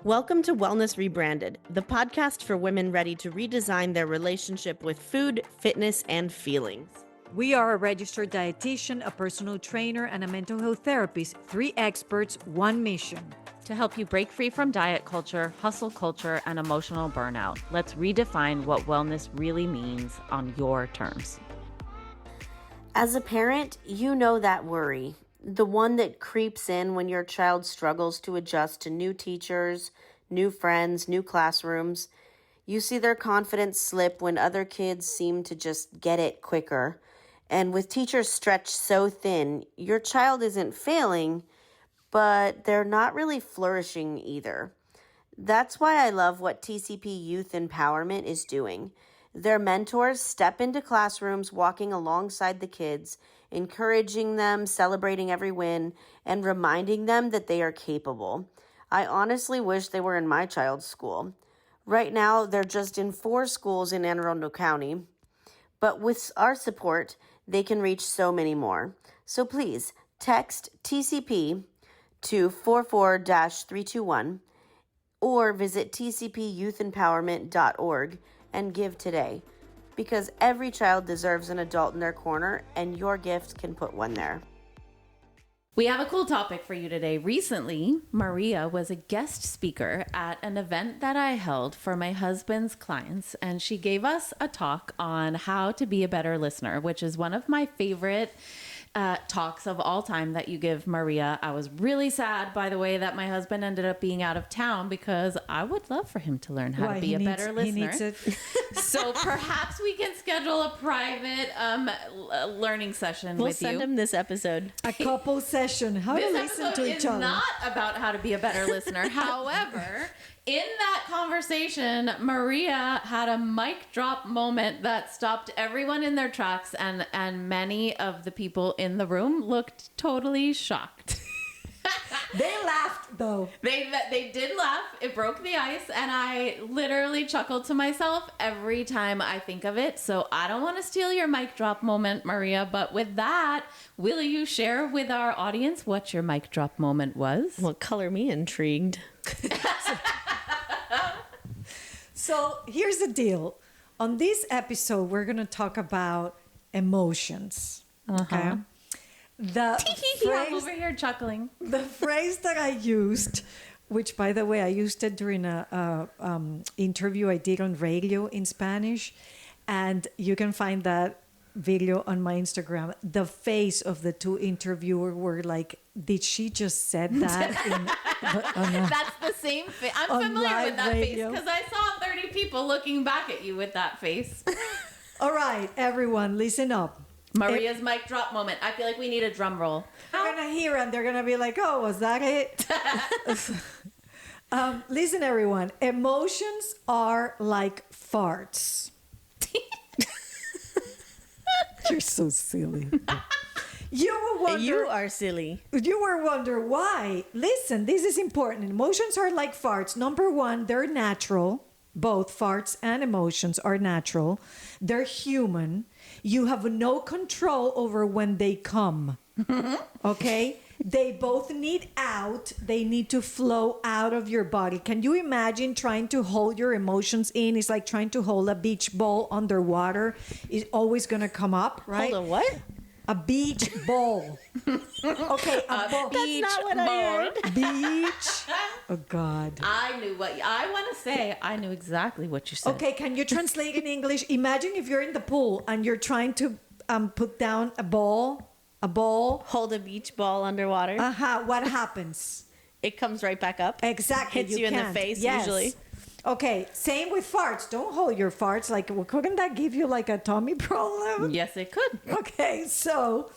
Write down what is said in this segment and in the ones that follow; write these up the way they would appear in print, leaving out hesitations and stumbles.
Welcome to Wellness Rebranded, the podcast for women ready to redesign their relationship with food, fitness, and feelings. We are a registered dietitian, a personal trainer, and a mental health therapist. 3 experts, 1 mission. To help you break free from diet culture, hustle culture, and emotional burnout. Let's redefine what wellness really means on your terms. As a parent, you know that worry. The one that creeps in when your child struggles to adjust to new teachers, new friends, new classrooms. You see their confidence slip when other kids seem to just get it quicker. And with teachers stretched so thin, your child isn't failing, but they're not really flourishing either. That's why I love what TCP Youth Empowerment is doing. Their mentors step into classrooms walking alongside the kids, encouraging them, celebrating every win, and reminding them that they are capable. I honestly wish they were in my child's school. Right now, they're just in 4 schools in Anne Arundel County, but with our support, they can reach so many more. So please, text TCP to 44-321 or visit tcpyouthempowerment.org and give today, because every child deserves an adult in their corner, and your gift can put one there. We have a cool topic for you today. Recently, Maria was a guest speaker at an event that I held for my husband's clients, and she gave us a talk on how to be a better listener, which is one of my favorite talks of all time that you give, Maria. I was really sad, by the way, that my husband ended up being out of town, because I would love for him to learn how to be a better listener. He needs it. So perhaps we can schedule a private learning session We'll with you. send him this episode. A couple session. How to listen to each other. This episode is not about how to be a better listener. However, in that conversation, Maria had a mic drop moment that stopped everyone in their tracks, and many of the people in the room looked totally shocked. They laughed, though. They did laugh. It broke the ice, and I literally chuckled to myself every time I think of it. So I don't want to steal your mic drop moment, Maria, but with that, will you share with our audience what your mic drop moment was? Well, color me intrigued. So here's the deal. On this episode, we're going to talk about emotions. Okay. I'm over here chuckling. The phrase that I used, which, by the way, I used it during a interview I did on radio in Spanish, and you can find that video on my Instagram. The face of the 2 interviewers were like, did she just said that? That's the same face. I'm familiar with that radio. face because I saw 30 people looking back at you with that face. All right, everyone, listen up. Maria's mic drop moment. I feel like we need a drum roll. They're going to hear and they're going to be like, oh, was that it? Listen, everyone. Emotions are like farts. You're so silly. You are silly. You were wonder why. Listen, this is important. Emotions are like farts. Number 1, they're natural. Both farts and emotions are natural. They're human. You have no control over when they come. Okay? They both need out. They need to flow out of your body. Can you imagine trying to hold your emotions in? It's like trying to hold a beach ball underwater. It's always going to come up, right? Hold a what? A beach ball. Okay, a ball. That's not what I heard. Beach. Oh, God. I knew what I want to say. I knew exactly what you said. Okay, can you translate in English? Imagine if you're in the pool and you're trying to put down a ball. Hold a beach ball underwater. What happens? It comes right back up. Exactly. Hits you in the face, usually. Okay, same with farts. Don't hold your farts. Like, well, couldn't that give you like a tummy problem? Yes, it could. Okay, so.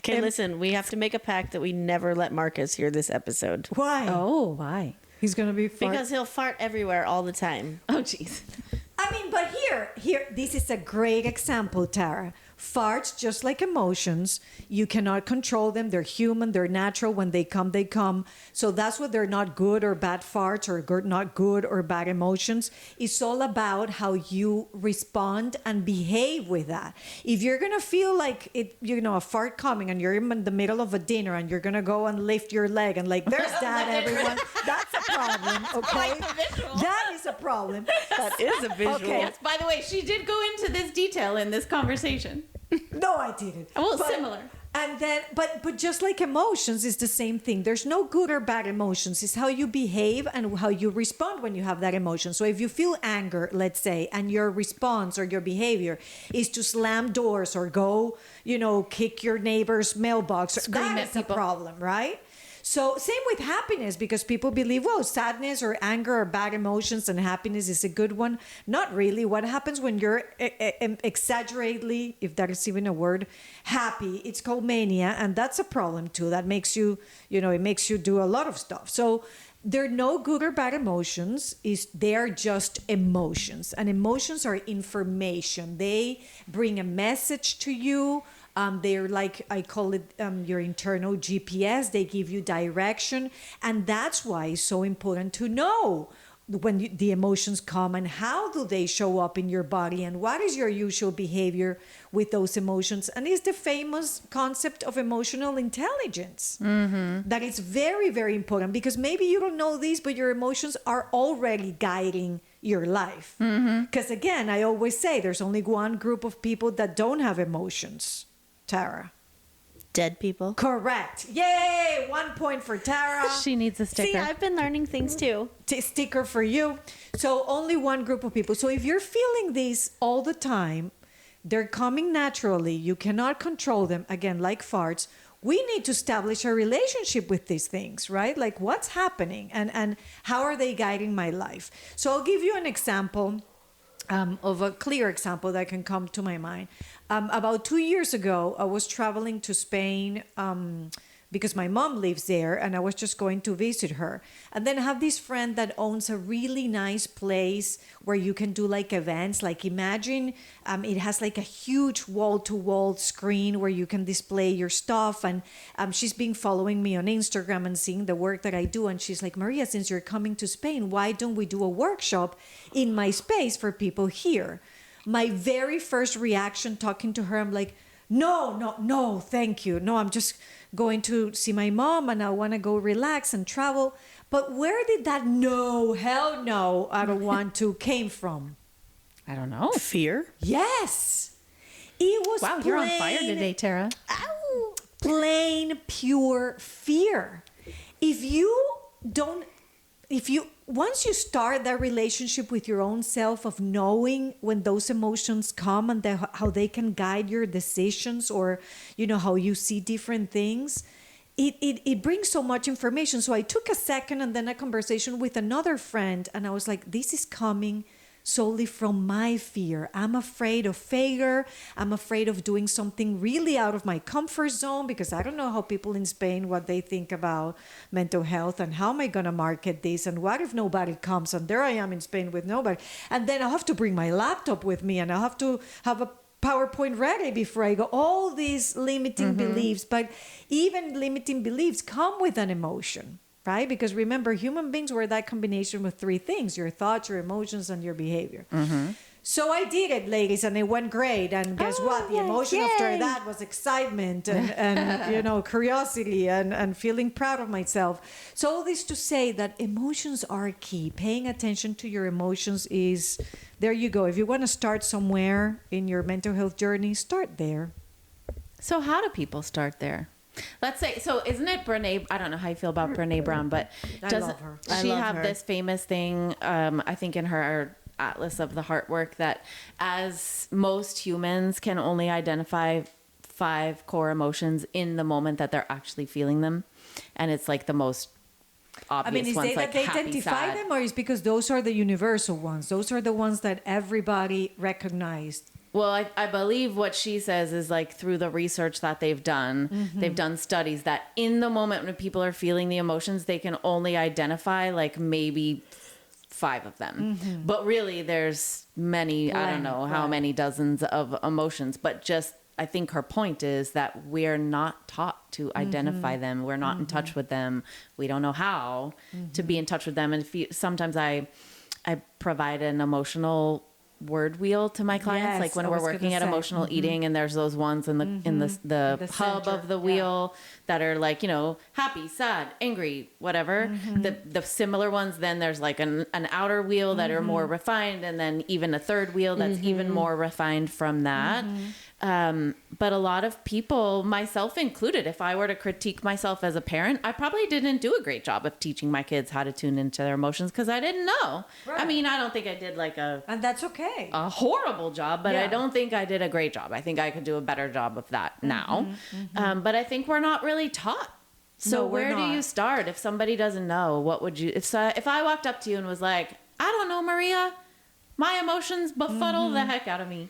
Okay, listen, we have to make a pact that we never let Marcus hear this episode. Why? Oh, why? He's going to be fart. Because he'll fart everywhere all the time. Oh, jeez. I mean, but here, this is a great example, Tara. Farts, just like emotions, you cannot control them. They're human, they're natural. When they come, they come. So that's what they're not good or bad farts or not good or bad emotions. It's all about how you respond and behave with that. If you're going to feel like a fart coming and you're in the middle of a dinner and you're going to go and lift your leg and like, there's that, everyone. That's a problem, okay? That is a problem. That is a visual. Okay. Yes, by the way, she did go into this detail in this conversation. No, I didn't. Well, similar. And then, but just like emotions, is the same thing. There's no good or bad emotions. It's how you behave and how you respond when you have that emotion. So if you feel anger, let's say, and your response or your behavior is to slam doors or go, kick your neighbor's mailbox, Scream that at is a people. problem, right? So same with happiness, because people believe, well, sadness or anger are bad emotions and happiness is a good one. Not really. What happens when you're exaggeratedly, if that is even a word, happy, it's called mania. And that's a problem too. That makes you, it makes you do a lot of stuff. So there are no good or bad emotions. They're just emotions. And emotions are information. They bring a message to you. They're like, I call it your internal GPS. They give you direction. And that's why it's so important to know when the emotions come and how do they show up in your body and what is your usual behavior with those emotions. And it's the famous concept of emotional intelligence. That is very, very important, because maybe you don't know this, but your emotions are already guiding your life. Because again, I always say there's only one group of people that don't have emotions. Tara. Dead people. Correct. Yay! 1 point for Tara. She needs a sticker. See, I've been learning things too. Sticker for you. So only one group of people. So if you're feeling these all the time, they're coming naturally. You cannot control them. Again, like farts. We need to establish a relationship with these things, right? Like, what's happening and how are they guiding my life? So I'll give you an example. Of a clear example that can come to my mind. About 2 years ago, I was traveling to Spain because my mom lives there, and I was just going to visit her. And then I have this friend that owns a really nice place where you can do like events. Like, imagine it has like a huge wall-to-wall screen where you can display your stuff. And she's been following me on Instagram and seeing the work that I do. And she's like, Maria, since you're coming to Spain, why don't we do a workshop in my space for people here? My very first reaction talking to her, I'm like, no, thank you. No, I'm just going to see my mom and I want to go relax and travel. But where did that hell no, I don't want to came from? I don't know. Fear? Yes. It was Wow, you're on fire today, Tara. Plain pure fear. Once you start that relationship with your own self of knowing when those emotions come and how they can guide your decisions, or how you see different things, it brings so much information. So I took a second and then a conversation with another friend, and I was like, this is coming solely from my fear. I'm afraid of failure. I'm afraid of doing something really out of my comfort zone, because I don't know how people in Spain, what they think about mental health, and how am I going to market this, and what if nobody comes, and there I am in Spain with nobody, and then I'll have to bring my laptop with me, and I'll have to have a PowerPoint ready before I go. All these limiting beliefs, but even limiting beliefs come with an emotion. Right? Because remember, human beings were that combination of three things: your thoughts, your emotions, and your behavior. So I did it, ladies, and it went great. And guess what? The emotion after that was excitement and curiosity and feeling proud of myself. So all this to say that emotions are key. Paying attention to your emotions is, there you go. If you want to start somewhere in your mental health journey, start there. So how do people start there? Let's say, so isn't it Brene, I don't know how you feel about Brene Brown, but doesn't love her. she love have her. this famous thing, I think in her Atlas of the Heart work, that as most humans can only identify 5 core emotions in the moment that they're actually feeling them. And it's like the most obvious is ones, they like that they happy, identify sad. them, or is because those are the universal ones? Those are the ones that everybody recognized. Well, I believe what she says is, like, through the research that they've done, they've done studies that in the moment when people are feeling the emotions, they can only identify like maybe 5 of them. But really there's many, I don't know how many dozens of emotions, but just I think her point is that we're not taught to identify them. We're not in touch with them. We don't know how to be in touch with them. And sometimes I provide an emotional word wheel to my clients, like when we're working at emotional eating, and there's those ones in the hub center. of the wheel that are like, you know, happy, sad, angry, whatever. The similar ones, then there's like an outer wheel that are more refined, and then even a third wheel that's even more refined from that. But a lot of people, myself included, if I were to critique myself as a parent, I probably didn't do a great job of teaching my kids how to tune into their emotions because I didn't know. Right. I mean, I don't think I did like And that's okay. a horrible job, but I don't think I did a great job. I think I could do a better job of that now. But I think we're not really taught. So No, we're where do not. you start if somebody doesn't know? What would you, if I walked up to you and was like, I don't know, Maria, my emotions befuddle the heck out of me.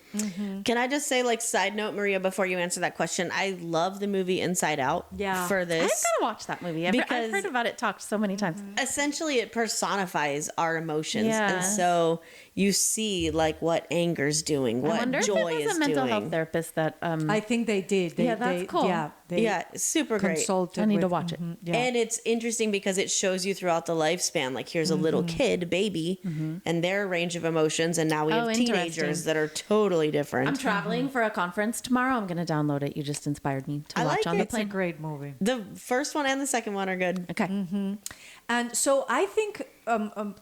Can I just say, like, side note, Maria, before you answer that question, I love the movie Inside Out for I this. gotta watch that movie. I've heard about it talked so many times. Essentially, it personifies our emotions. Yeah. And so you see, like, what anger's doing, I what wonder if joy it was is a mental health doing. therapist that I think they did. Yeah, that's cool. They Super great. consulted. I need to with- watch it. Yeah. And it's interesting because it shows you throughout the lifespan, like, here's a little kid, baby, and their range of emotions. And now we have teenagers interesting. that are totally different. I'm traveling for a conference tomorrow. I'm going to download it. You just inspired me to I watch like on it. the It's a plane. great movie. The first one and the second one are good. Okay. And so I think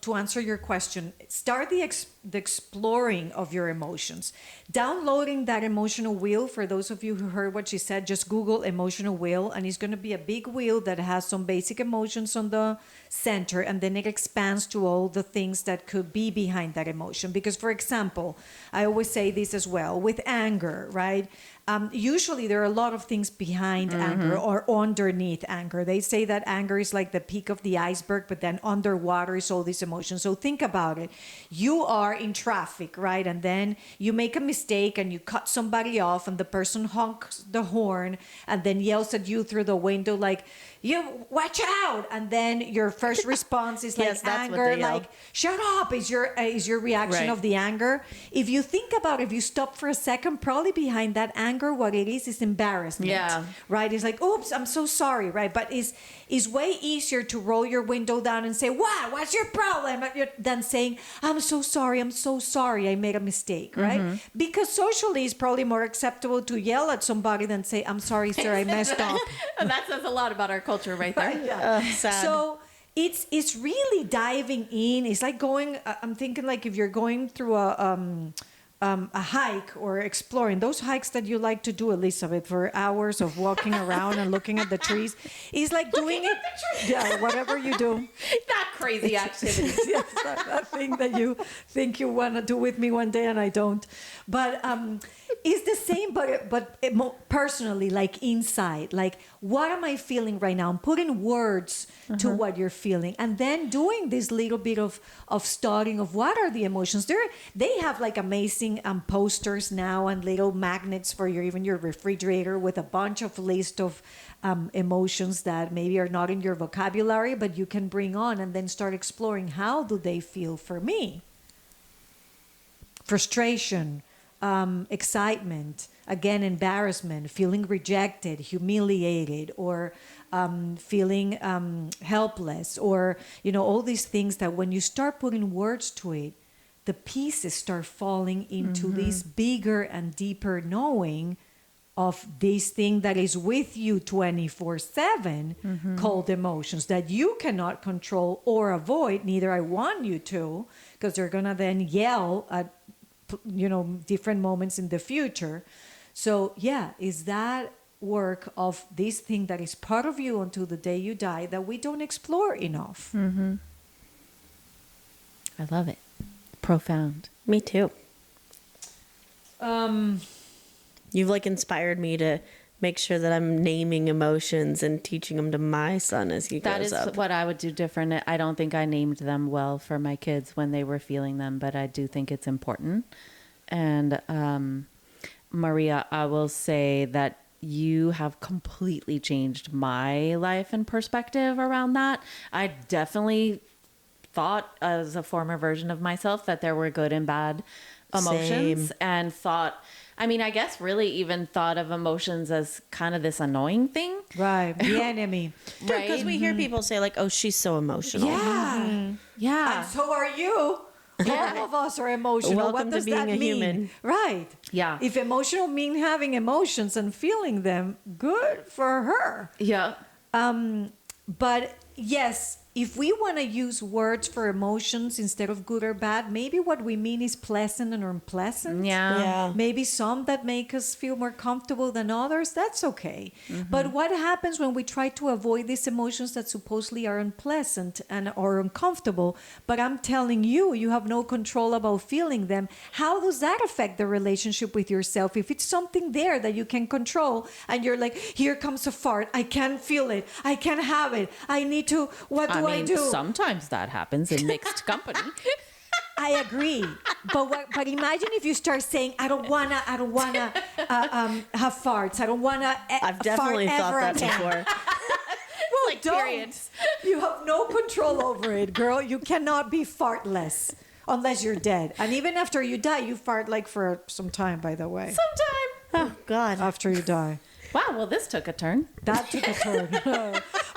to answer your question, start the exploring of your emotions. Downloading that emotional wheel, for those of you who heard what she said, just Google emotional wheel, and it's going to be a big wheel that has some basic emotions on the center, and then it expands to all the things that could be behind that emotion. Because, for example, I always say this as well, with anger, right? Usually there are a lot of things behind anger or underneath anger. They say that anger is like the peak of the iceberg, but then underwater is all these emotions. So think about it. You are in traffic, right? And then you make a mistake and you cut somebody off, and the person honks the horn and then yells at you through the window like, you watch out. And then your first response is like Yes, that's what anger, they yell. like shut up is your reaction Right. of the anger. If you think about it, if you stop for a second, probably behind that anger, what it is embarrassment. Yeah. Right? It's like, oops, I'm so sorry, right? But it's way easier to roll your window down and say, what's your problem? Than saying, I'm so sorry, I made a mistake, right? Because socially it's probably more acceptable to yell at somebody than say, I'm sorry, sir, I messed up. And that says a lot about our culture right there. Yeah. Sad. So it's really diving in. It's like going. I'm thinking like if you're going through a hike or exploring, those hikes that you like to do, Elizabeth, for hours of walking around and looking at the trees. It's like doing it. Yeah, whatever you do. That crazy activity. Yes, that thing that you think you want to do with me one day and I don't. But it's the same, but personally, like inside, like what am I feeling right now? I'm putting words to what you're feeling, and then doing this little bit of studying of what are the emotions. They have like amazing posters now and little magnets for your refrigerator with a bunch of list of emotions that maybe are not in your vocabulary, but you can bring on and then start exploring how do they feel for me. Frustration, excitement, again, embarrassment, feeling rejected, humiliated, or feeling helpless, or, all these things that when you start putting words to it, the pieces start falling into this bigger and deeper knowing of this thing that is with you 24/7 called emotions that you cannot control or avoid. Neither I want you to, because they're going to then yell at different moments in the future. So is that work of this thing that is part of you until the day you die that we don't explore enough. I love it. Profound. Me too. You've like inspired me to make sure that I'm naming emotions and teaching them to my son as he That grows is up. what I would do different. I don't think I named them well for my kids when they were feeling them, but I do think it's important. And Maria, I will say that you have completely changed my life and perspective around that. I definitely thought as a former version of myself that there were good and bad emotions. Same. And thought, I mean, I guess really even thought of emotions as kind of this annoying thing. Right. The enemy. Right. Because we hear people say like, "Oh, she's so emotional." Yeah. Yeah. And so are you. All of us are emotional. Welcome What to does being that a mean? human. Right. Yeah. If emotional mean having emotions and feeling them, good for her. Yeah. But yes, if we want to use words for emotions instead of good or bad, maybe what we mean is pleasant and unpleasant. Yeah. Yeah. Maybe some that make us feel more comfortable than others, that's okay. But what happens when we try to avoid these emotions that supposedly are unpleasant and or uncomfortable, but I'm telling you, you have no control about feeling them? How does that affect the relationship with yourself? If it's something there that you can control and you're like, here comes a fart, I can't feel it, I can't have it, I need to, what do I do? Sometimes that happens in mixed company. I agree, but imagine if you start saying, I don't wanna have farts. I don't wanna. I've definitely fart thought ever that again. before. Well, Like, don't. period. You have no control over it, girl. You cannot be fartless unless you're dead. And even after you die, you fart like for some time. By the way, Sometime. Oh God. after you die. Wow. Well, this took a turn. That took a turn.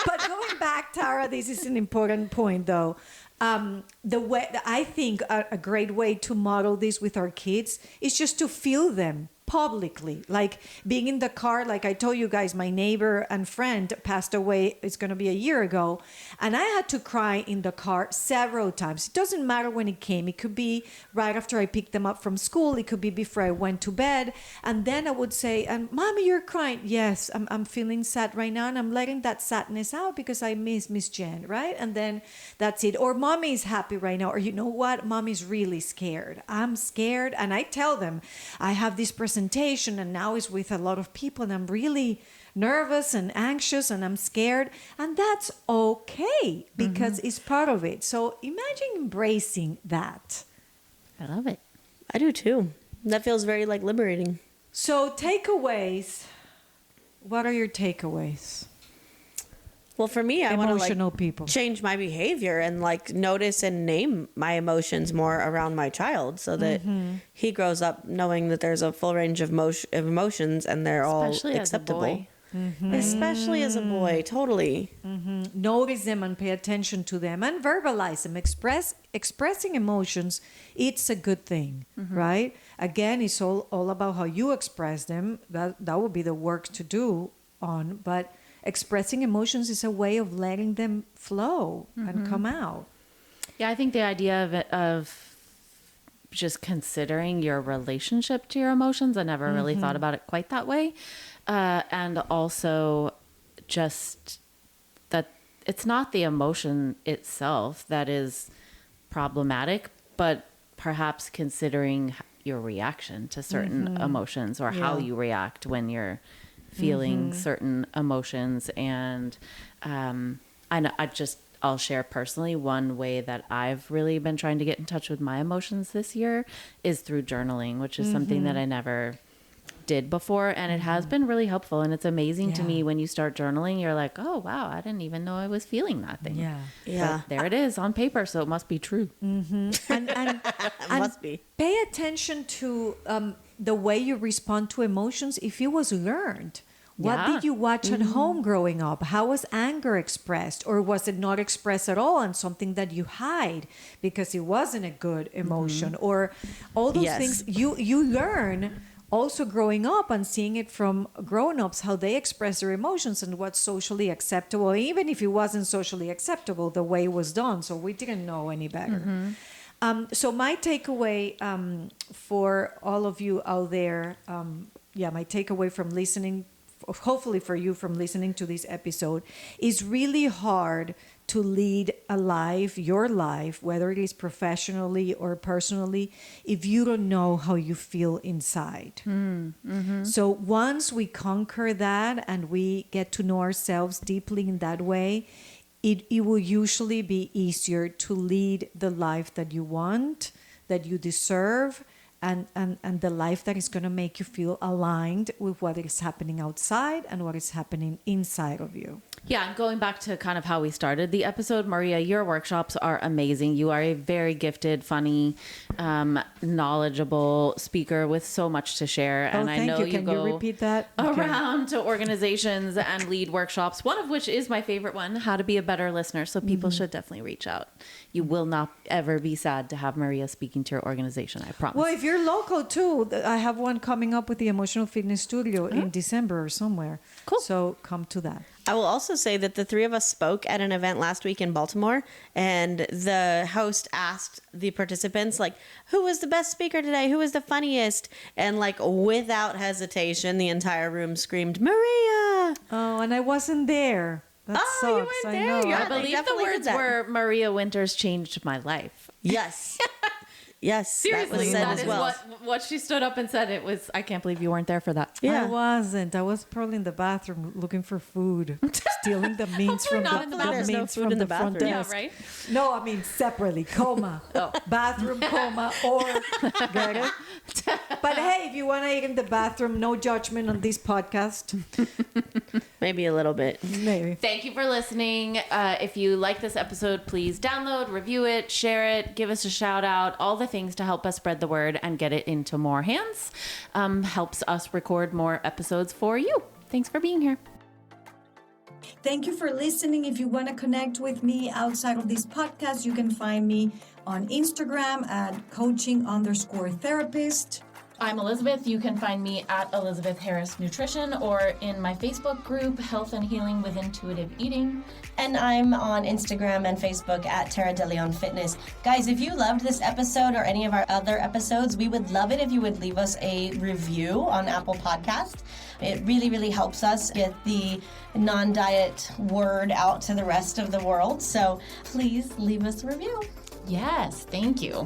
But going back, Tara, this is an important point, though. The way I think a great way to model this with our kids is just to feel them publicly, like being in the car. Like I told you guys, my neighbor and friend passed away. It's going to be a year ago, and I had to cry in the car several times. It doesn't matter when it came. It could be right after I picked them up from school. It could be before I went to bed, and then I would say, "And Mommy, you're crying." Yes, I'm feeling sad right now, and I'm letting that sadness out because I miss Miss Jen, right? And then that's it. Or Mommy's happy right now, or you know what? Mommy's really scared. I'm scared, and I tell them I have this presentation and now it's with a lot of people and I'm really nervous and anxious and I'm scared, and that's okay because it's part of it. So imagine embracing that. I love it. I do too. That feels very like liberating. So takeaways. What are your takeaways? Well, for me, I want to Emotional like people. change my behavior and like notice and name my emotions more around my child, so that he grows up knowing that there's a full range of emotions and they're Especially all as a acceptable. boy. Especially as a boy, totally. Notice them and pay attention to them and verbalize them. Expressing emotions, it's a good thing, right? Again, it's all about how you express them. That would be the work to do on, but expressing emotions is a way of letting them flow and come out. Yeah, I think the idea of just considering your relationship to your emotions, I never really thought about it quite that way. And also just that it's not the emotion itself that is problematic, but perhaps considering your reaction to certain emotions or how you react when you're feeling certain emotions. And I know I'll share personally, one way that I've really been trying to get in touch with my emotions this year is through journaling, which is something that I never did before, and it has been really helpful. And it's amazing to me when you start journaling, you're like, oh wow, I didn't even know I was feeling that thing. Yeah. But there it is on paper, so it must be true. And Must be. pay attention to the way you respond to emotions if it was learned. What Yeah. did you watch at home growing up? How was anger expressed? Or was it not expressed at all and something that you hide because it wasn't a good emotion? Or all those Yes. things you learn also growing up and seeing it from grown-ups, how they express their emotions and what's socially acceptable. Even if it wasn't socially acceptable, the way it was done. So we didn't know any better. So my takeaway for all of you out there, my takeaway from listening, hopefully for you from listening to this episode, is really hard to lead a life, your life, whether it is professionally or personally, if you don't know how you feel inside. So once we conquer that and we get to know ourselves deeply in that way, it will usually be easier to lead the life that you want, that you deserve, and the life that is going to make you feel aligned with what is happening outside and what is happening inside of you. Yeah, going back to kind of how we started the episode, Maria, your workshops are amazing. You are a very gifted, funny, knowledgeable speaker with so much to share. Oh, And I thank know you. you Can go you repeat that? Okay. around to organizations and lead workshops, one of which is my favorite one, How to Be a Better Listener. So people should definitely reach out. You will not ever be sad to have Maria speaking to your organization, I promise. Well, if you're local too, I have one coming up with the Emotional Fitness Studio in December or somewhere. Cool. So come to that. I will also say that the three of us spoke at an event last week in Baltimore, and the host asked the participants, like, who was the best speaker today? Who was the funniest? And like, without hesitation, the entire room screamed, Maria! Oh, and I wasn't there. That Oh, sucks. you weren't I there. know. Yeah. I they believe the definitely did words that. were, Maria Winters changed my life. Yes. Yes. Seriously, that was said that as is well. what she stood up and said. It was, I can't believe you weren't there for that. Yeah. I wasn't. I was probably in the bathroom looking for food, stealing the means Hopefully from not in the bathroom. There's no means food from in the the front bathroom. Yeah, desk. right? No, I mean separately, coma. Bathroom coma or get it? But hey, if you want to eat in the bathroom, no judgment on this podcast. Maybe a little bit. Maybe. Thank you for listening. If you like this episode, please download, review it, share it, give us a shout out, all the things to help us spread the word and get it into more hands. Helps us record more episodes for you. Thanks for being here. Thank you for listening. If you want to connect with me outside of this podcast, you can find me on Instagram at coaching_therapist. I'm Elizabeth. You can find me at Elizabeth Harris Nutrition or in my Facebook group, Health and Healing with Intuitive Eating. And I'm on Instagram and Facebook at Tara DeLeon Fitness. Guys, if you loved this episode or any of our other episodes, we would love it if you would leave us a review on Apple Podcast. It really, really helps us get the non-diet word out to the rest of the world. So please leave us a review. Yes, thank you.